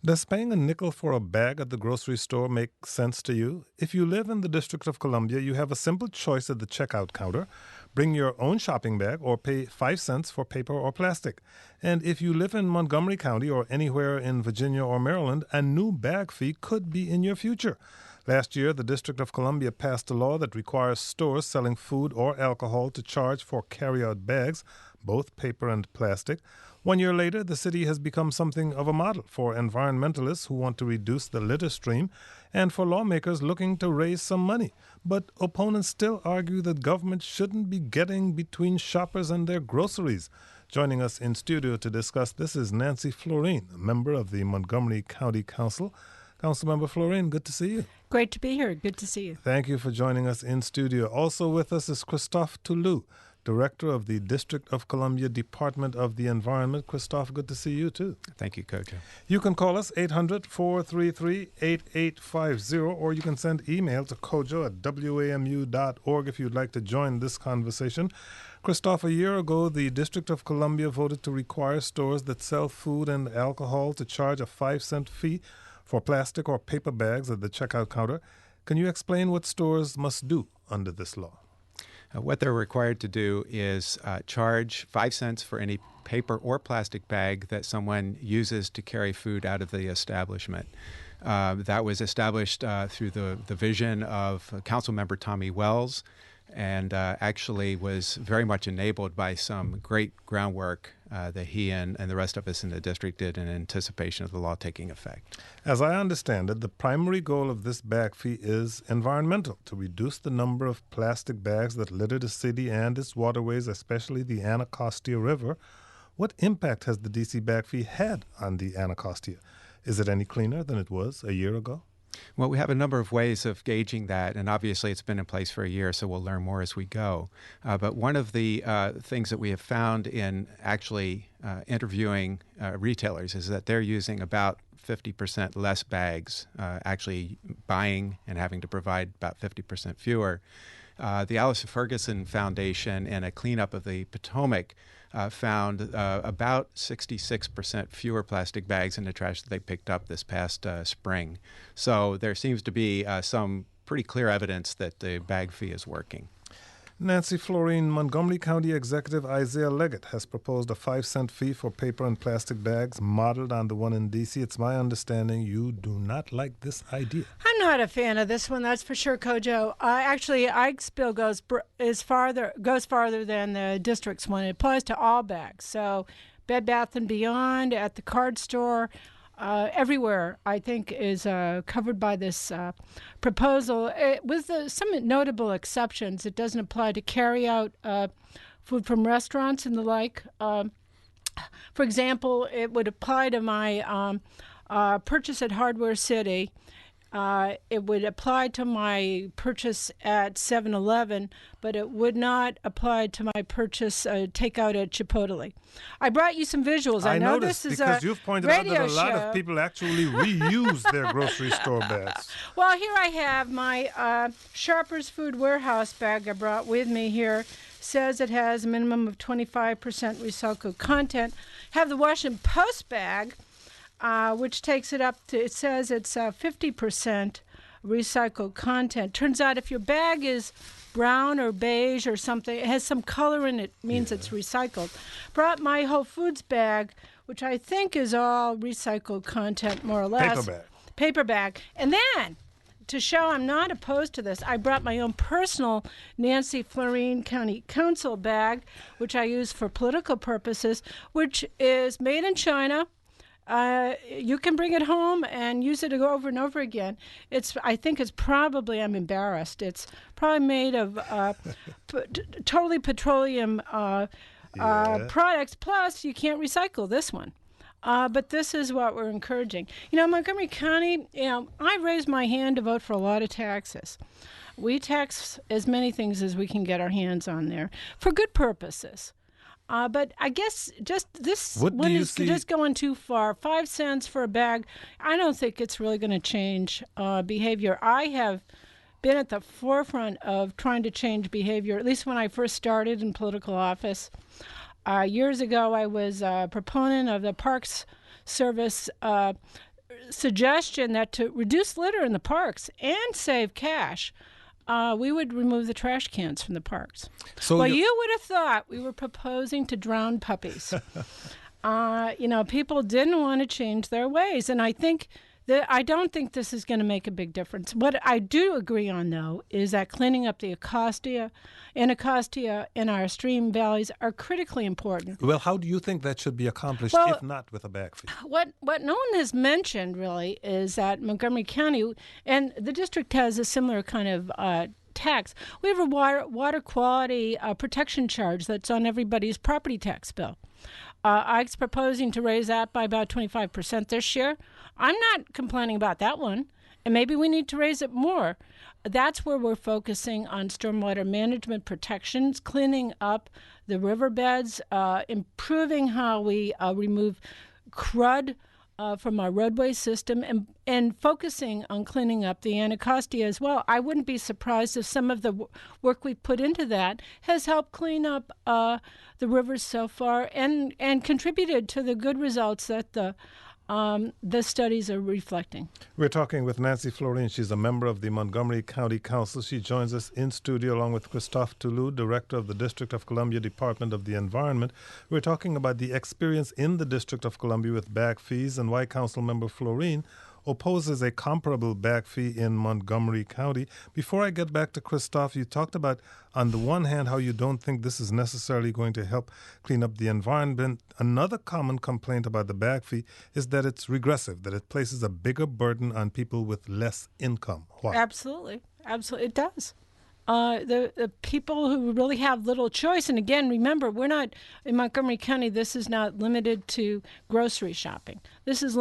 Does paying a nickel for a bag at the grocery store make sense to you? If you live in the District of Columbia, you have a simple choice at the checkout counter. Bring your own shopping bag or pay 5 cents for paper or plastic. And if you live in Montgomery County or anywhere in Virginia or Maryland, a new bag fee could be in your future. Last year, the District of Columbia passed a law that requires stores selling food or alcohol to charge for carry-out bags, both paper and plastic. 1 year later, the city has become something of a model for environmentalists who want to reduce the litter stream and for lawmakers looking to raise some money. But opponents still argue that government shouldn't be getting between shoppers and their groceries. Joining us in studio to discuss this is Nancy Floreen, a member of the Montgomery County Council. Councilmember Floreen, good to see you. Great to be here. Good to see you. Thank you for joining us in studio. Also with us is Christophe Tulou, Director of the District of Columbia Department of the Environment. Christophe, good to see you too. Thank you, Kojo. You can call us 800-433-8850, or you can send email to kojo@wamu.org if you'd like to join this conversation. Christophe, a year ago, the District of Columbia voted to require stores that sell food and alcohol to charge a 5-cent fee for plastic or paper bags at the checkout counter. Can you explain what stores must do under this law? What they're required to do is charge 5 cents for any paper or plastic bag that someone uses to carry food out of the establishment. That was established through the vision of Councilmember Tommy Wells, and actually was very much enabled by some great groundwork that he and the rest of us in the district did in anticipation of the law taking effect. As I understand it, the primary goal of this bag fee is environmental, to reduce the number of plastic bags that litter the city and its waterways, especially the Anacostia River. What impact has the DC bag fee had on the Anacostia? Is it any cleaner than it was a year ago? Well, we have a number of ways of gauging that, and obviously it's been in place for a year, so we'll learn more as we go. But one of the things that we have found in actually interviewing retailers is that they're using about 50% less bags, actually buying and having to provide about 50% fewer. The Alice Ferguson Foundation and a cleanup of the Potomac found about 66% fewer plastic bags in the trash that they picked up this past spring. So there seems to be some pretty clear evidence that the bag fee is working. Nancy Floreen, Montgomery County Executive Isaiah Leggett has proposed a 5-cent fee for paper and plastic bags modeled on the one in D.C. It's my understanding you do not like this idea. I'm not a fan of this one, that's for sure, Kojo. Actually, Ike's bill goes farther than the district's one. It applies to all bags. So Bed Bath & Beyond, at the card store, everywhere, I think, is covered by this proposal. With some notable exceptions, it doesn't apply to carry-out food from restaurants and the like. For example, it would apply to my purchase at Hardware City. It would apply to my purchase at 7-Eleven, but it would not apply to my purchase takeout at Chipotle. I brought you some visuals. I know noticed, this is because a you've pointed out that a lot show. of people actually reuse their grocery store bags. Well, here I have my Sharper's Food Warehouse bag I brought with me here. Says it has a minimum of 25% recycled content. Have the Washington Post bag, which takes it up to, it says it's 50% recycled content. Turns out if your bag is brown or beige or something, it has some color in it, means it's recycled. Brought my Whole Foods bag, which I think is all recycled content, more or less. Paper bag. And then, to show I'm not opposed to this, I brought my own personal Nancy Floreen County Council bag, which I use for political purposes, which is made in China. You can bring it home and use it over and over again. I think it's probably, I'm embarrassed, it's probably made of totally petroleum products, plus you can't recycle this one. But this is what we're encouraging. Montgomery County, I raised my hand to vote for a lot of taxes. We tax as many things as we can get our hands on there for good purposes. But I guess just this one is just going too far. 5 cents for a bag, I don't think it's really going to change behavior. I have been at the forefront of trying to change behavior, at least when I first started in political office. Years ago, I was a proponent of the Parks Service suggestion that to reduce litter in the parks and save cash, we would remove the trash cans from the parks. So you would have thought we were proposing to drown puppies. People didn't want to change their ways, and I don't think this is going to make a big difference. What I do agree on, though, is that cleaning up the Anacostia in our stream valleys are critically important. Well, how do you think that should be accomplished, if not with a bag fee? What no one has mentioned, really, is that Montgomery County, and the district has a similar kind of tax. We have a water quality protection charge that's on everybody's property tax bill. IKE's proposing to raise that by about 25% this year. I'm not complaining about that one, and maybe we need to raise it more. That's where we're focusing on stormwater management protections, cleaning up the riverbeds, improving how we remove crud from our roadway system, and focusing on cleaning up the Anacostia as well. I wouldn't be surprised if some of the work we've put into that has helped clean up the rivers so far and contributed to the good results that the studies are reflecting. We're talking with Nancy Floreen. She's a member of the Montgomery County Council. She joins us in studio along with Christophe Tulou, Director of the District of Columbia Department of the Environment. We're talking about the experience in the District of Columbia with bag fees and why Councilmember Floreen opposes a comparable bag fee in Montgomery County. Before I get back to Christophe, you talked about, on the one hand, how you don't think this is necessarily going to help clean up the environment. Another common complaint about the bag fee is that it's regressive, that it places a bigger burden on people with less income. Why? Absolutely, it does. The people who really have little choice, and again, remember, we're not, in Montgomery County, this is not limited to grocery shopping. This is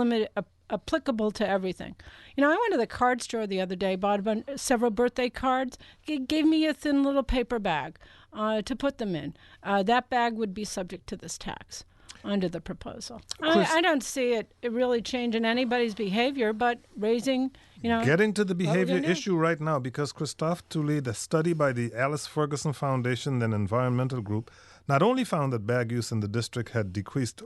applicable to everything. I went to the card store the other day, bought several birthday cards. It gave me a thin little paper bag to put them in. That bag would be subject to this tax under the proposal. I don't see it really changing anybody's behavior, but raising, Getting to the behavior issue right now, because Christophe Tulou, the study by the Alice Ferguson Foundation and Environmental Group, not only found that bag use in the district had decreased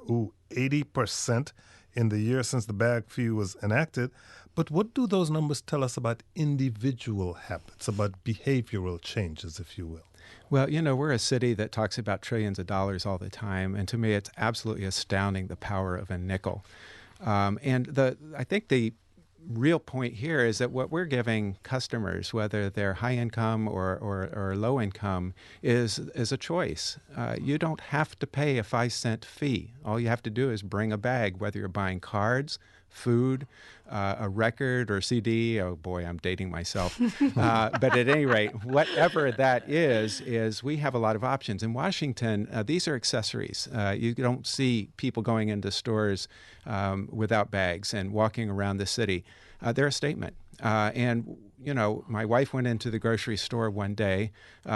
80% in the year since the bag fee was enacted, but what do those numbers tell us about individual habits, about behavioral changes, if you will? Well, we're a city that talks about trillions of dollars all the time, and to me it's absolutely astounding the power of a nickel. I think the real point here is that what we're giving customers, whether they're high income or low income, is a choice. You don't have to pay a 5-cent fee. All you have to do is bring a bag, whether you're buying cards, food, a record or CD. Oh boy, I'm dating myself. But at any rate, whatever that is we have a lot of options. In Washington, these are accessories. You don't see people going into stores without bags and walking around the city. They're a statement. My wife went into the grocery store one day.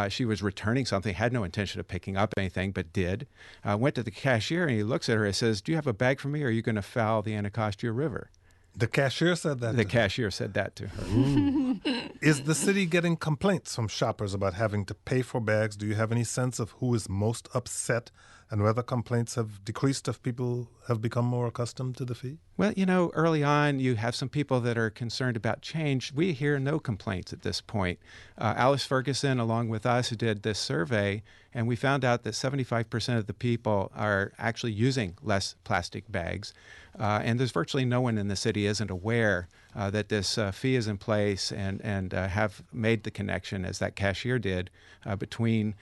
She was returning something, had no intention of picking up anything, but did. Went to the cashier, and he looks at her and says, "Do you have a bag for me, or are you going to foul the Anacostia River?" The cashier said that? The cashier said that to her. Ooh. Is the city getting complaints from shoppers about having to pay for bags? Do you have any sense of who is most upset and whether complaints have decreased if people have become more accustomed to the fee? Well, early on, you have some people that are concerned about change. We hear no complaints at this point. Alice Ferguson, along with us, did this survey, and we found out that 75% of the people are actually using less plastic bags. And there's virtually no one in the city isn't aware that this fee is in place and have made the connection, as that cashier did, between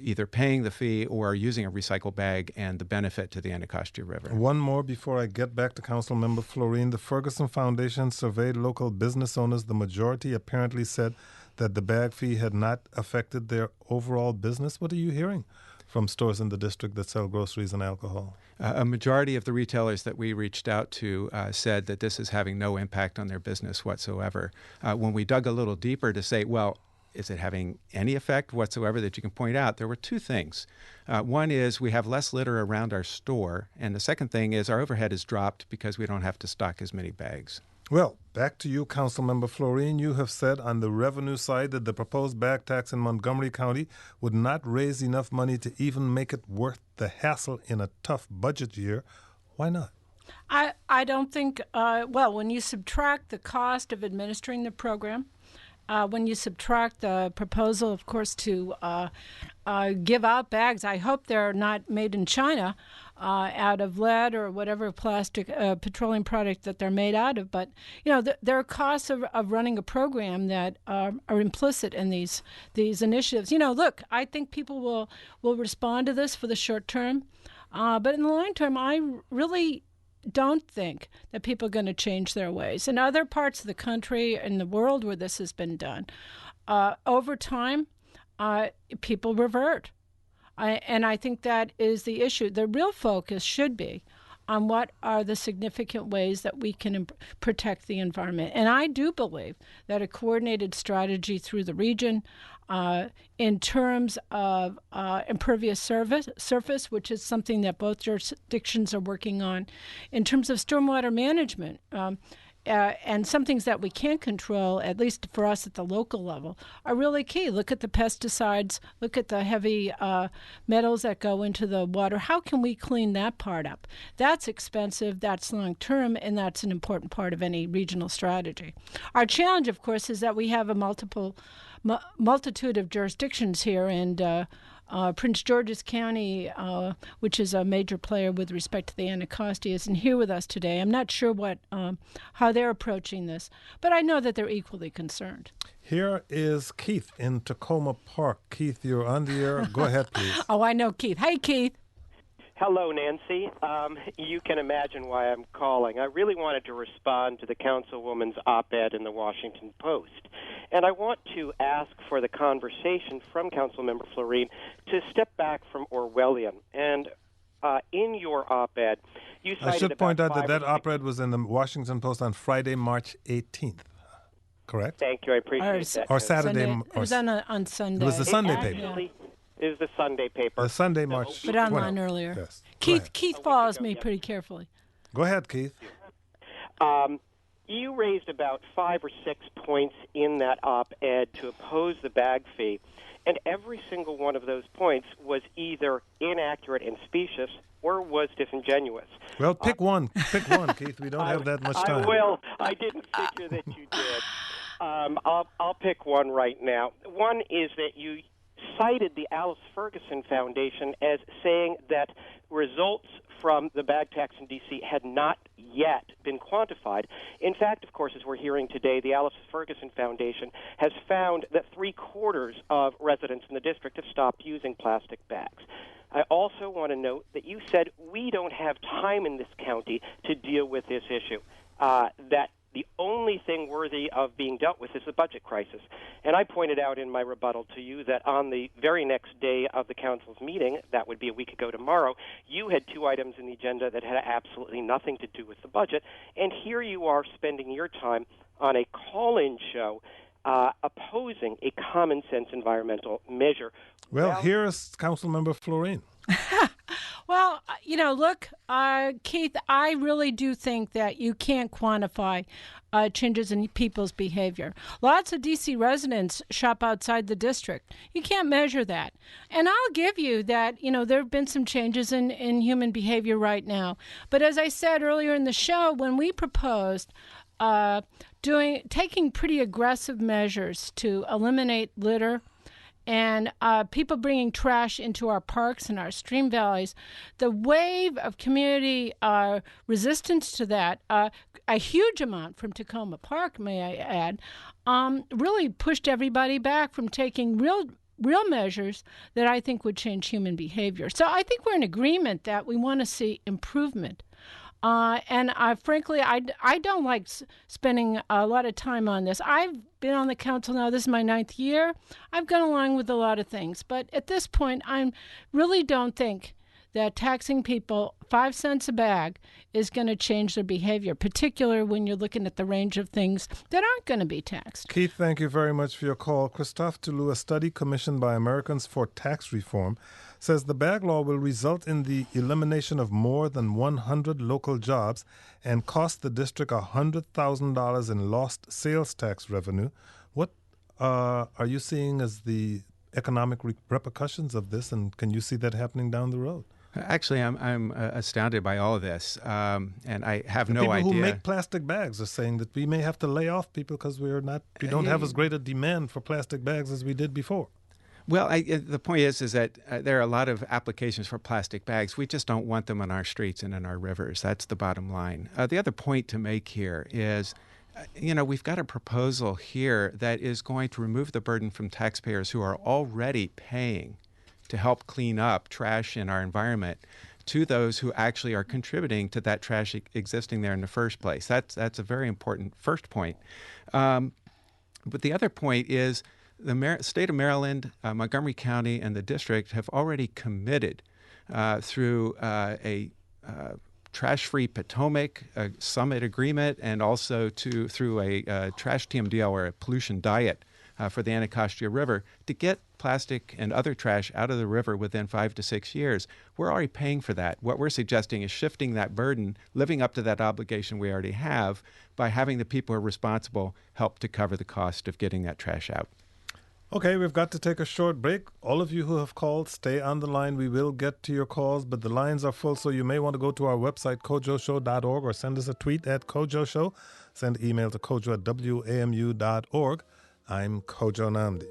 either paying the fee or using a recycled bag and the benefit to the Anacostia River. One more before I get back to Councilmember Floreen. The Ferguson Foundation surveyed local business owners. The majority apparently said that the bag fee had not affected their overall business. What are you hearing from stores in the district that sell groceries and alcohol? A majority of the retailers that we reached out to said that this is having no impact on their business whatsoever. When we dug a little deeper to say, well, is it having any effect whatsoever that you can point out, there were two things. One is we have less litter around our store, and the second thing is our overhead is dropped because we don't have to stock as many bags. Well, back to you, Councilmember Floreen. You have said on the revenue side that the proposed bag tax in Montgomery County would not raise enough money to even make it worth the hassle in a tough budget year. Why not? I don't think, well, when you subtract the cost of administering the program, when you subtract the proposal, of course, to give out bags, I hope they're not made in China out of lead or whatever plastic petroleum product that they're made out of. But, there are costs of running a program that are implicit in these initiatives. Look, I think people will respond to this for the short term. But in the long term, I really don't think that people are going to change their ways. In other parts of the country and the world where this has been done, over time, people revert. And I think that is the issue. The real focus should be on what are the significant ways that we can protect the environment. And I do believe that a coordinated strategy through the region in terms of impervious surface, which is something that both jurisdictions are working on, in terms of stormwater management, and some things that we can't control, at least for us at the local level, are really key. Look at the pesticides, look at the heavy metals that go into the water. How can we clean that part up? That's expensive, that's long-term, and that's an important part of any regional strategy. Our challenge, of course, is that we have a multitude of jurisdictions here, and Prince George's County, which is a major player with respect to the Anacostia, isn't here with us today. I'm not sure how they're approaching this, but I know that they're equally concerned. Here is Keith in Tacoma Park. Keith, you're on the air. Go ahead, please. Oh, I know Keith. Hey, Keith. Hello, Nancy. You can imagine why I'm calling. I really wanted to respond to the councilwoman's op-ed in the Washington Post. And I want to ask for the conversation from Councilmember Floreen to step back from Orwellian. And in your op-ed, you cited I should point out that that op-ed was in the Washington Post on Friday, March 18th. Correct? Thank you. I appreciate that. Or Saturday. Sunday. It was on Sunday. It was the Sunday paper. Actually, is the Sunday paper. The Sunday, March 20th. But online earlier. Yes. Keith follows me pretty carefully. Go ahead, Keith. You raised about 5 or 6 points in that op-ed to oppose the bag fee, and every single one of those points was either inaccurate and specious or was disingenuous. Well, pick one. Pick one, Keith. We don't have that much time. I will. I didn't figure that you did. I'll pick one right now. One is that you cited the Alice Ferguson Foundation as saying that results from the bag tax in D.C. had not yet been quantified. In fact, of course, as we're hearing today, the Alice Ferguson Foundation has found that 3/4 of residents in the district have stopped using plastic bags. I also want to note that you said we don't have time in this county to deal with this issue, that the only thing worthy of being dealt with is the budget crisis. And I pointed out in my rebuttal to you that on the very next day of the council's meeting, that would be a week ago tomorrow, you had 2 items in the agenda that had absolutely nothing to do with the budget. And here you are spending your time on a call-in show opposing a common-sense environmental measure. Well, here is Councilmember Floreen. Well, look, Keith, I really do think that you can't quantify changes in people's behavior. Lots of D.C. residents shop outside the district. You can't measure that. And I'll give you that, there have been some changes in human behavior right now. But as I said earlier in the show, when we proposed taking pretty aggressive measures to eliminate litter and people bringing trash into our parks and our stream valleys, the wave of community resistance to that, a huge amount from Tacoma Park, may I add, really pushed everybody back from taking real measures that I think would change human behavior. So I think we're in agreement that we want to see improvement. And frankly, I don't like spending a lot of time on this. I've been on the council now. This is my 9th year. I've gone along with a lot of things. But at this point, I really don't think that taxing people 5 cents a bag is going to change their behavior, particularly when you're looking at the range of things that aren't going to be taxed. Keith, thank you very much for your call. Christophe Tulou, a study commissioned by Americans for Tax Reform, says the bag law will result in the elimination of more than 100 local jobs and cost the district $100,000 in lost sales tax revenue. What are you seeing as the economic repercussions of this, and can you see that happening down the road? Actually, I'm astounded by all of this, and I have no idea. People who make plastic bags are saying that we may have to lay off people because we don't have as great a demand for plastic bags as we did before. Well, the point is that there are a lot of applications for plastic bags. We just don't want them on our streets and in our rivers. That's the bottom line. The other point to make here is, we've got a proposal here that is going to remove the burden from taxpayers who are already paying to help clean up trash in our environment to those who actually are contributing to that trash existing there in the first place. That's a very important first point. But the other point is the state of Maryland, Montgomery County, and the district have already committed through a Trash-Free Potomac Summit Agreement and also through a trash TMDL or a pollution diet for the Anacostia River to get plastic and other trash out of the river within 5 to 6 years. We're already paying for that. What we're suggesting is shifting that burden, living up to that obligation we already have by having the people who are responsible help to cover the cost of getting that trash out. Okay, we've got to take a short break. All of you who have called, stay on the line. We will get to your calls, but the lines are full, so you may want to go to our website, kojoshow.org, or send us a tweet at Kojo Show. Send email to kojo@wamu.org. I'm Kojo Nnamdi.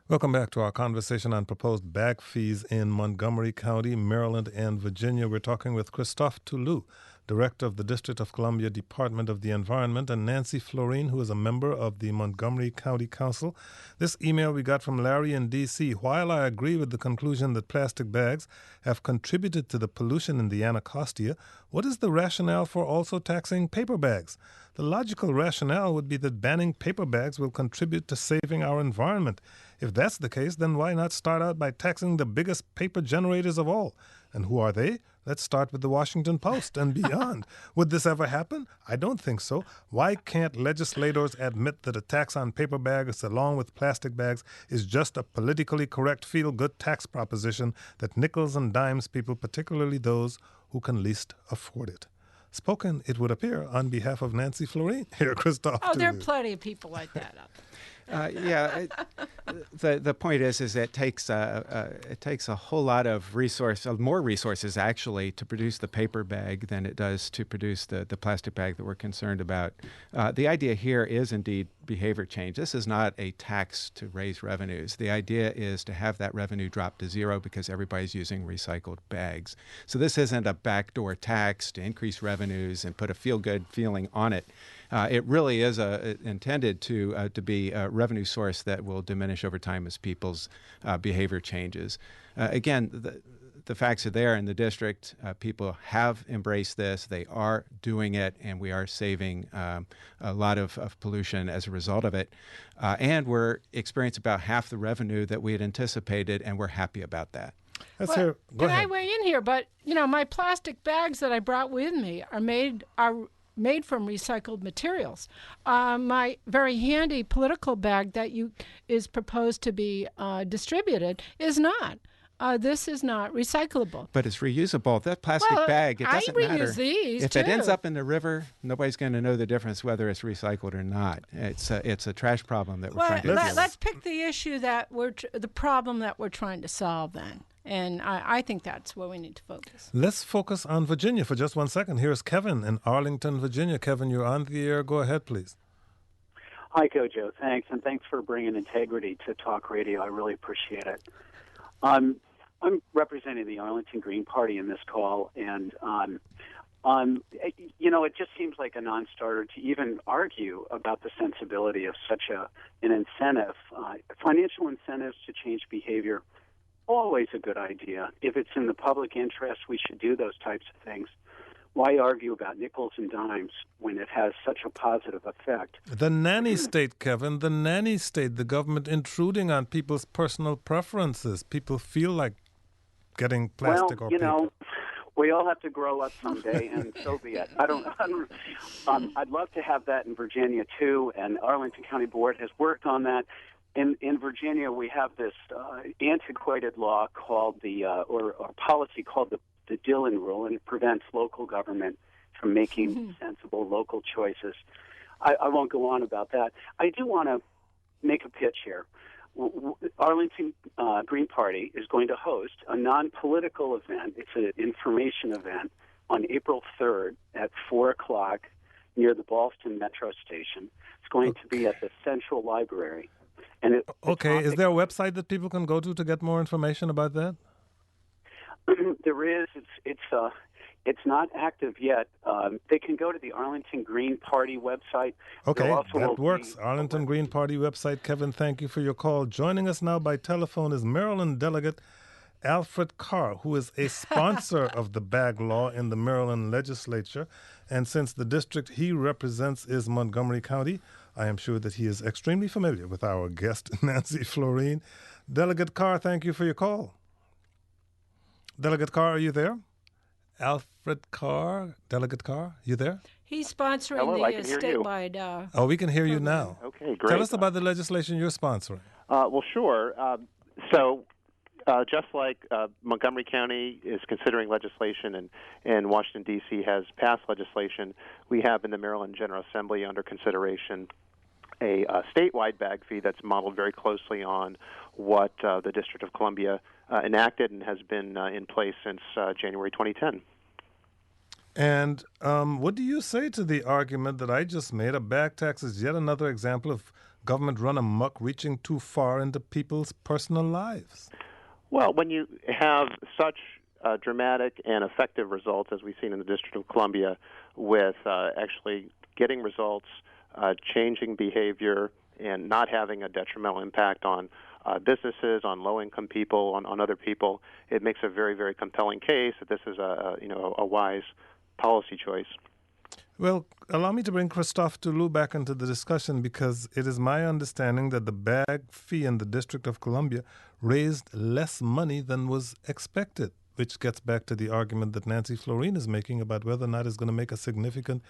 Welcome back to our conversation on proposed bag fees in Montgomery County, Maryland, and Virginia. We're talking with Christophe Tulou, Director of the District of Columbia Department of the Environment, and Nancy Floreen, who is a member of the Montgomery County Council. This email we got from Larry in D.C. While I agree with the conclusion that plastic bags have contributed to the pollution in the Anacostia, what is the rationale for also taxing paper bags? The logical rationale would be that banning paper bags will contribute to saving our environment. If that's the case, then why not start out by taxing the biggest paper generators of all? And who are they? Let's start with the Washington Post and beyond. Would this ever happen? I don't think so. Why can't legislators admit that a tax on paper bags along with plastic bags is just a politically correct feel-good tax proposition that nickels and dimes people, particularly those who can least afford it? Spoken, it would appear, on behalf of Nancy Floreen. Here, Christophe. Oh, there are plenty of people like that out there. The point is that it takes a whole lot of more resources actually to produce the paper bag than it does to produce the plastic bag that we're concerned about. The idea here is indeed behavior change. This is not a tax to raise revenues. The idea is to have that revenue drop to zero because everybody's using recycled bags. So this isn't a backdoor tax to increase revenues and put a feel-good feeling on it. It really is intended to be a revenue source that will diminish over time as people's behavior changes. Again, the facts are there in the district. People have embraced this. They are doing it, and we are saving a lot of pollution as a result of it. And we're experiencing about half the revenue that we had anticipated, and we're happy about that. Can I weigh in here? But, my plastic bags that I brought with me are made from recycled materials. My very handy political bag that is proposed to be distributed is not. This is not recyclable. But it's reusable. That plastic bag, it doesn't matter. I reuse these, if too. it ends up in the river, nobody's going to know the difference whether it's recycled or not. It's a trash problem that we're trying to deal with. Let's pick the issue the problem that we're trying to solve then. And I think that's where we need to focus. Let's focus on Virginia for just 1 second. Here's Kevin in Arlington, Virginia. Kevin, you're on the air. Go ahead, please. Hi, Kojo. Thanks, and thanks for bringing integrity to talk radio. I really appreciate it. I'm representing the Arlington Green Party in this call, and it just seems like a non-starter to even argue about the sensibility of such an incentive. Financial incentives to change behavior, always a good idea. If it's in the public interest, we should do those types of things. Why argue about nickels and dimes when it has such a positive effect? The nanny state, Kevin, the nanny state, the government intruding on people's personal preferences. People feel like getting plastic or paper. We all have to grow up someday, and so be it. I'd love to have that in Virginia, too, and Arlington County Board has worked on that. In Virginia, we have this antiquated law called or policy called the Dillon Rule, and it prevents local government from making sensible local choices. I won't go on about that. I do want to make a pitch here. Arlington Green Party is going to host a non-political event. It's an information event on April 3rd at 4 o'clock near the Ballston Metro Station. It's going to be at the Central Library. And is there a website that people can go to get more information about that? There is. It's not active yet. They can go to the Arlington Green Party website. Okay, that works. Arlington Green Party website. Kevin, thank you for your call. Joining us now by telephone is Maryland Delegate Alfred Carr, who is a sponsor of the bag law in the Maryland legislature. And since the district he represents is Montgomery County, I am sure that he is extremely familiar with our guest, Nancy Floreen. Delegate Carr, thank you for your call. Delegate Carr, are you there? Alfred Carr, Delegate Carr, you there? He's sponsoring the statewide. Oh, we can hear you now. Okay, great. Tell us about the legislation you're sponsoring. Well, sure. Just like Montgomery County is considering legislation and Washington, D.C. has passed legislation, we have in the Maryland General Assembly under consideration a statewide bag fee that's modeled very closely on what the District of Columbia enacted and has been in place since January 2010. And what do you say to the argument that I just made? A bag tax is yet another example of government run amok, reaching too far into people's personal lives. Well, when you have such dramatic and effective results as we've seen in the District of Columbia with actually getting results, changing behavior, and not having a detrimental impact on businesses, on low-income people, on other people, it makes a very, very compelling case that this is a wise policy choice. Well, allow me to bring Christophe Tulou back into the discussion, because it is my understanding that the bag fee in the District of Columbia raised less money than was expected, which gets back to the argument that Nancy Floreen is making about whether or not it's going to make a significant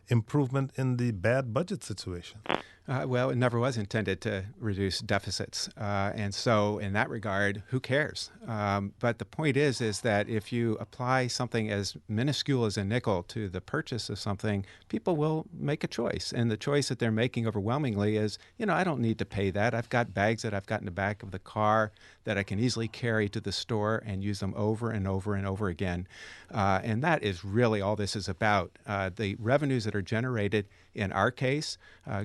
improvement in the bad budget situation. Well, it never was intended to reduce deficits. And so in that regard, who cares? But the point is that if you apply something as minuscule as a nickel to the purchase of something, people will make a choice. And the choice that they're making overwhelmingly is, I don't need to pay that. I've got bags that I've got in the back of the car that I can easily carry to the store and use them over and over and over again. And that is really all this is about. The revenues that are generated in our case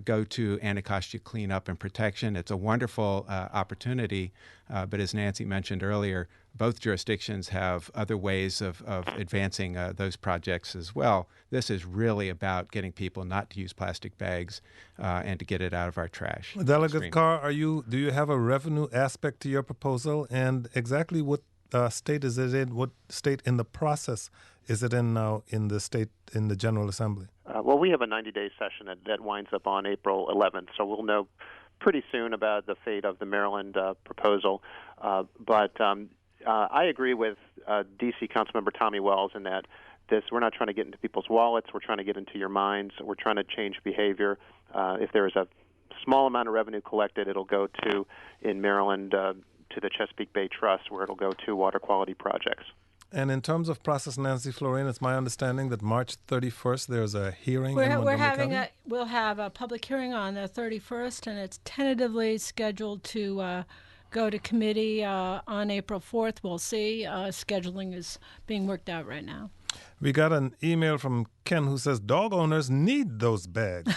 go to Anacostia cleanup and protection. It's a wonderful opportunity, but as Nancy mentioned earlier, both jurisdictions have other ways of advancing those projects as well. This is really about getting people not to use plastic bags and to get it out of our trash. Delegate Carr, do you have a revenue aspect to your proposal, and exactly what state is it in? What state in the process is it in now in the General Assembly? Well, we have a 90-day session that winds up on April 11th, so we'll know pretty soon about the fate of the Maryland proposal. But I agree with D.C. Councilmember Tommy Wells in that we're not trying to get into people's wallets. We're trying to get into your minds. We're trying to change behavior. If there is a small amount of revenue collected, it'll go to, in Maryland, to the Chesapeake Bay Trust, where it'll go to water quality projects. And in terms of process, Nancy Floreen, it's my understanding that March 31st there's a hearing in Montgomery County? We'll have a public hearing on the 31st, and it's tentatively scheduled to go to committee on April 4th. We'll see. Scheduling is being worked out right now. We got an email from Ken who says, dog owners need those bags.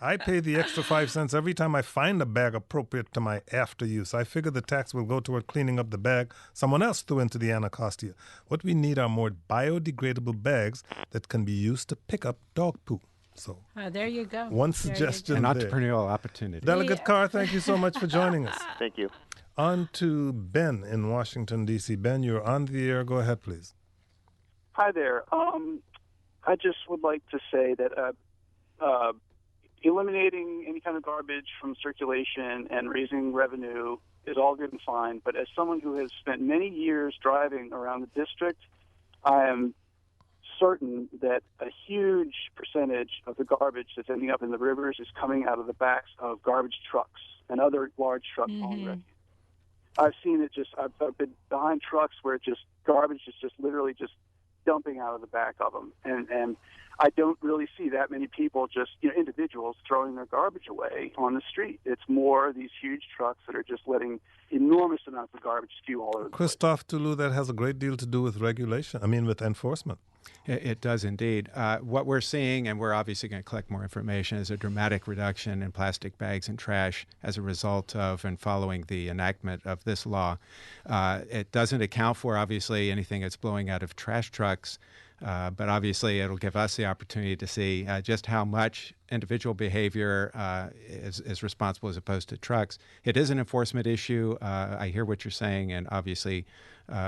I pay the extra 5 cents every time I find a bag appropriate to my after use. I figure the tax will go toward cleaning up the bag someone else threw into the Anacostia. What we need are more biodegradable bags that can be used to pick up dog poo. So there you go. One suggestion there. An there. entrepreneurial opportunity. Delegate Carr, thank you so much for joining us. Thank you. On to Ben in Washington, D.C. Ben, you're on the air. Go ahead, please. Hi there. I just would like to say that eliminating any kind of garbage from circulation and raising revenue is all good and fine, but as someone who has spent many years driving around the district, I am certain that a huge percentage of the garbage that's ending up in the rivers is coming out of the backs of garbage trucks and other large trucks hauling refuse. I've seen it I've been behind trucks where garbage is just literally just dumping out of the back of them. And I don't really see that many people, just individuals, throwing their garbage away on the street. It's more these huge trucks that are just letting enormous amounts of garbage spew all over the place. Christophe Tulou, that has a great deal to do with regulation. With enforcement. It does indeed. What we're seeing, and we're obviously going to collect more information, is a dramatic reduction in plastic bags and trash as a result of and following the enactment of this law. It doesn't account for, obviously, anything that's blowing out of trash trucks. But obviously, it'll give us the opportunity to see just how much individual behavior is responsible as opposed to trucks. It is an enforcement issue. I hear what you're saying, and obviously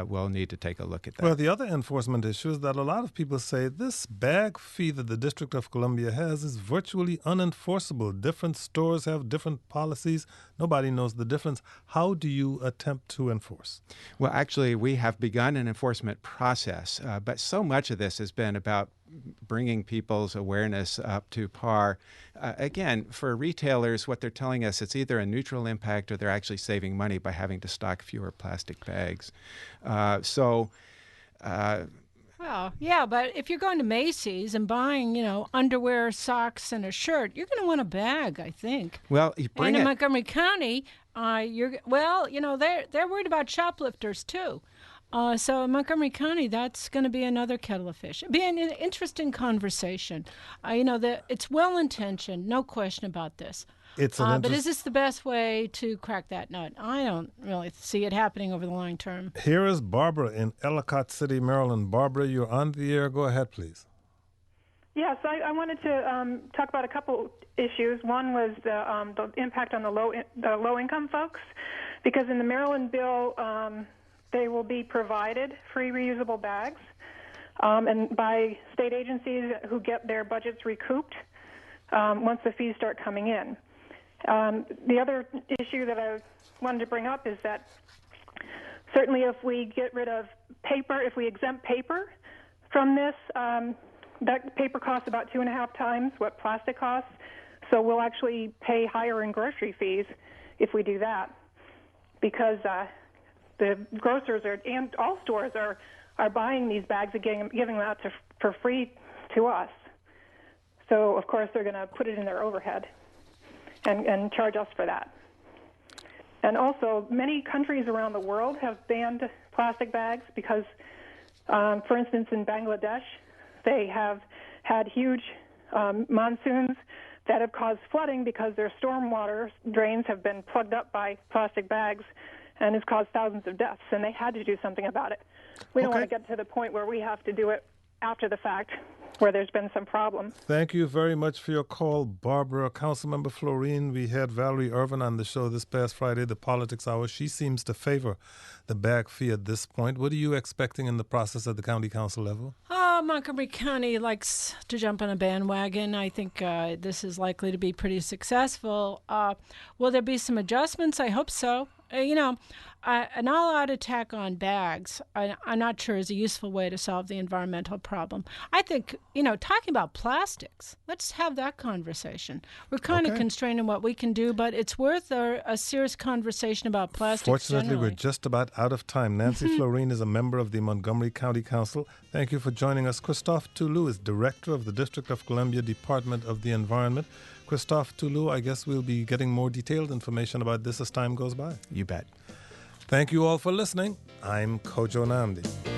we'll need to take a look at that. Well, the other enforcement issue is that a lot of people say this bag fee that the District of Columbia has is virtually unenforceable. Different stores have different policies. Nobody knows the difference. How do you attempt to enforce? Well, actually, we have begun an enforcement process, but so much of this has been about bringing people's awareness up to par. Again, for retailers, what they're telling us, it's either a neutral impact or they're actually saving money by having to stock fewer plastic bags. Well, yeah, but if you're going to Macy's and buying, underwear, socks, and a shirt, you're going to want a bag, I think. Well, you bring and in it. Montgomery County, they're worried about shoplifters too. So in Montgomery County, that's going to be another kettle of fish. It'll be an interesting conversation. It's well-intentioned, no question about this. But is this the best way to crack that nut? I don't really see it happening over the long term. Here is Barbara in Ellicott City, Maryland. Barbara, you're on the air. Go ahead, please. Yes, I wanted to talk about a couple issues. One was the impact on the low-income folks, because in the Maryland bill, they will be provided free reusable bags, and by state agencies who get their budgets recouped once the fees start coming in. The other issue that I wanted to bring up is that certainly if we get rid of paper, if we exempt paper from this, that paper costs about 2.5 times what plastic costs, so we'll actually pay higher in grocery fees if we do that, because the grocers and all stores are buying these bags and giving them out for free to us. So, of course, they're going to put it in their overhead and charge us for that. And also, many countries around the world have banned plastic bags because, for instance, in Bangladesh, they have had huge monsoons that have caused flooding because their stormwater drains have been plugged up by plastic bags, and has caused thousands of deaths, and they had to do something about it. We don't want to get to the point where we have to do it after the fact, where there's been some problem. Thank you very much for your call, Barbara. Councilmember Floreen, we had Valerie Irvin on the show this past Friday, the Politics Hour. She seems to favor the bag fee at this point. What are you expecting in the process at the county council level? Montgomery County likes to jump on a bandwagon. I think this is likely to be pretty successful. Will there be some adjustments? I hope so. An all-out attack on bags, I'm not sure is a useful way to solve the environmental problem. I think, talking about plastics, let's have that conversation. We're kind of constrained in what we can do, but it's worth a serious conversation about plastics. Fortunately, generally. we're just about out of time. Nancy Floreen is a member of the Montgomery County Council. Thank you for joining us. Christophe Tulou is Director of the District of Columbia Department of the Environment. Christophe Tulou, I guess we'll be getting more detailed information about this as time goes by. You bet. Thank you all for listening. I'm Kojo Nnamdi.